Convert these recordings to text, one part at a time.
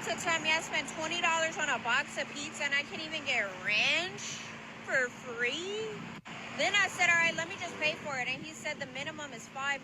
to tell me I spent $20 on a box of pizza and I can't even get ranch for free? Then I said, all right, let me just pay for it. And he said the minimum is $5.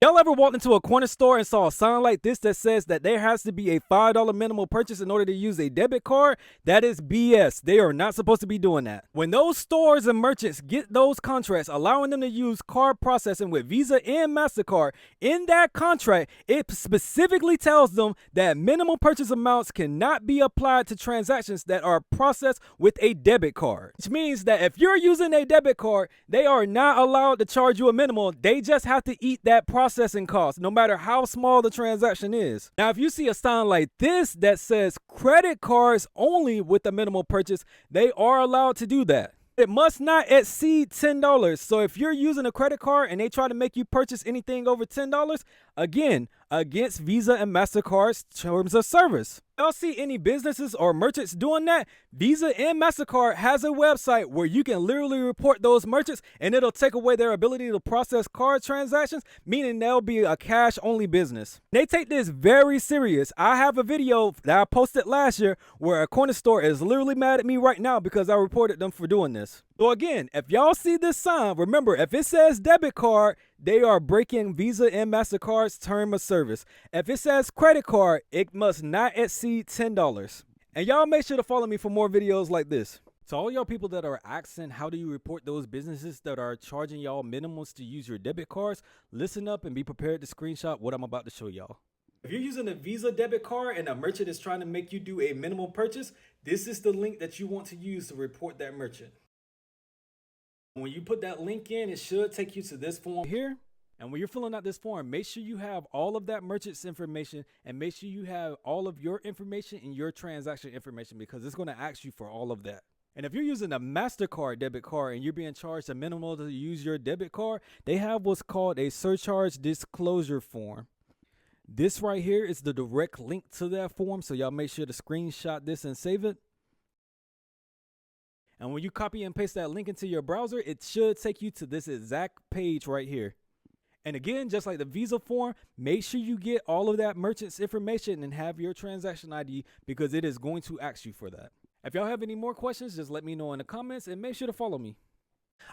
Y'all ever walked into a corner store and saw a sign like this that says that there has to be a $5 minimum purchase in order to use a debit card? That is BS. They are not supposed to be doing that. When those stores and merchants get those contracts allowing them to use card processing with Visa and MasterCard, in that contract, it specifically tells them that minimum purchase amounts cannot be applied to transactions that are processed with a debit card. Which means that if you're using a debit card, they are not allowed to charge you a minimum. They just have to eat that processing cost, no matter how small the transaction is. Now, if you see a sign like this that says credit cards only with a minimal purchase, they are allowed to do that. It must not exceed $10. So if you're using a credit card and they try to make you purchase anything over $10, again, against Visa and MasterCard's terms of service. Y'all see any businesses or merchants doing that? Visa and MasterCard has a website where you can literally report those merchants and it'll take away their ability to process card transactions, meaning they'll be a cash only business. They take this very serious. I have a video that I posted last year where a corner store is literally mad at me right now because I reported them for doing this. So again, if y'all see this sign, remember, if it says debit card, they are breaking Visa and MasterCard's term of service. If it says credit card, it must not exceed $10. And y'all make sure to follow me for more videos like this. So all y'all people that are asking how do you report those businesses that are charging y'all minimums to use your debit cards, listen up and be prepared to screenshot what I'm about to show y'all. If you're using a Visa debit card and a merchant is trying to make you do a minimum purchase, this is the link that you want to use to report that merchant. When you put that link in, it should take you to this form here. And when you're filling out this form, make sure you have all of that merchant's information and make sure you have all of your information and your transaction information because it's going to ask you for all of that. And if you're using a MasterCard debit card and you're being charged a minimum to use your debit card, they have what's called a surcharge disclosure form. This right here is the direct link to that form. So y'all make sure to screenshot this and save it. And when you copy and paste that link into your browser, it should take you to this exact page right here. And again, just like the Visa form, make sure you get all of that merchant's information and have your transaction ID because it is going to ask you for that. If y'all have any more questions, just let me know in the comments and make sure to follow me.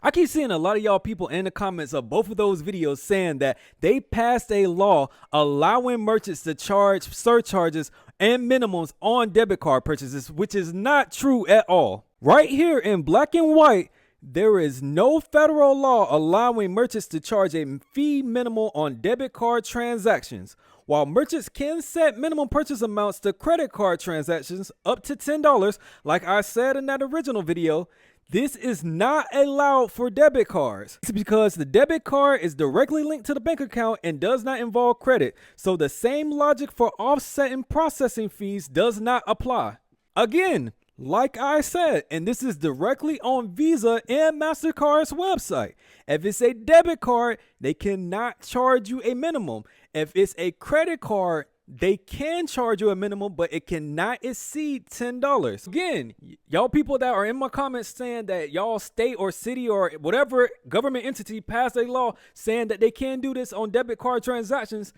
I keep seeing a lot of y'all people in the comments of both of those videos saying that they passed a law allowing merchants to charge surcharges and minimums on debit card purchases, which is not true at all. Right here in black and white, there is no federal law allowing merchants to charge a fee minimal on debit card transactions. While merchants can set minimum purchase amounts to credit card transactions up to $10, like I said in that original video, this is not allowed for debit cards. It's because the debit card is directly linked to the bank account and does not involve credit. So the same logic for offsetting processing fees does not apply. Again, like I said, and this is directly on Visa and MasterCard's website. If it's a debit card, they cannot charge you a minimum. If it's a credit card, they can charge you a minimum, but it cannot exceed $10. Again, y'all people that are in my comments saying that y'all state or city or whatever government entity passed a law saying that they can do this on debit card transactions,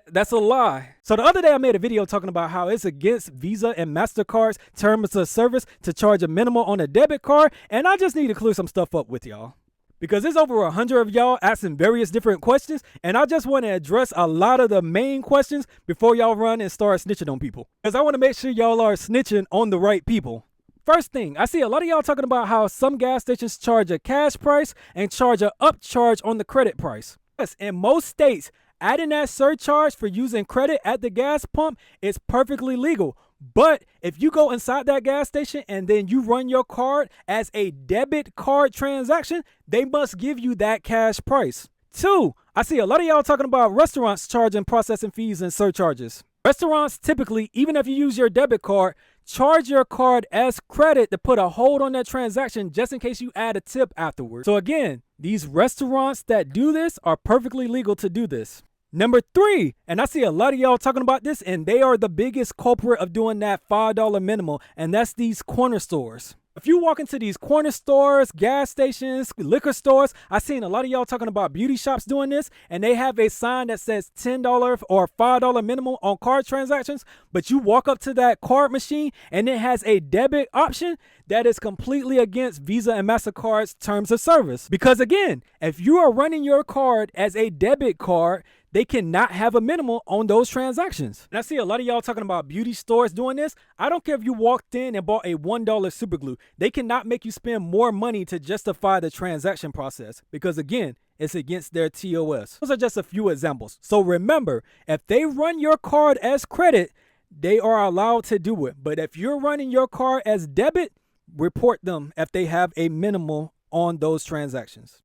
that's a lie. So the other day I made a video talking about how it's against Visa and MasterCard's terms of service to charge a minimum on a debit card. And I just need to clear some stuff up with y'all because there's over 100 of y'all asking various different questions. And I just want to address a lot of the main questions before y'all run and start snitching on people. Because I want to make sure y'all are snitching on the right people. First thing, I see a lot of y'all talking about how some gas stations charge a cash price and charge an upcharge on the credit price. Yes, in most states, adding that surcharge for using credit at the gas pump is perfectly legal. But if you go inside that gas station and then you run your card as a debit card transaction, they must give you that cash price. 2, I see a lot of y'all talking about restaurants charging processing fees and surcharges. Restaurants typically, even if you use your debit card, charge your card as credit to put a hold on that transaction just in case you add a tip afterwards. So again, these restaurants that do this are perfectly legal to do this. Number 3, and I see a lot of y'all talking about this, and they are the biggest culprit of doing that $5 minimum, and that's these corner stores. If you walk into these corner stores, gas stations, liquor stores, I've seen a lot of y'all talking about beauty shops doing this, and they have a sign that says $10 or $5 minimum on card transactions, but you walk up to that card machine and it has a debit option. That is completely against Visa and MasterCard's terms of service. Because again, if you are running your card as a debit card, they cannot have a minimum on those transactions. And I see a lot of y'all talking about beauty stores doing this. I don't care if you walked in and bought a $1 super glue. They cannot make you spend more money to justify the transaction process because again, it's against their TOS. Those are just a few examples. So remember, if they run your card as credit, they are allowed to do it. But if you're running your card as debit, report them if they have a minimal on those transactions.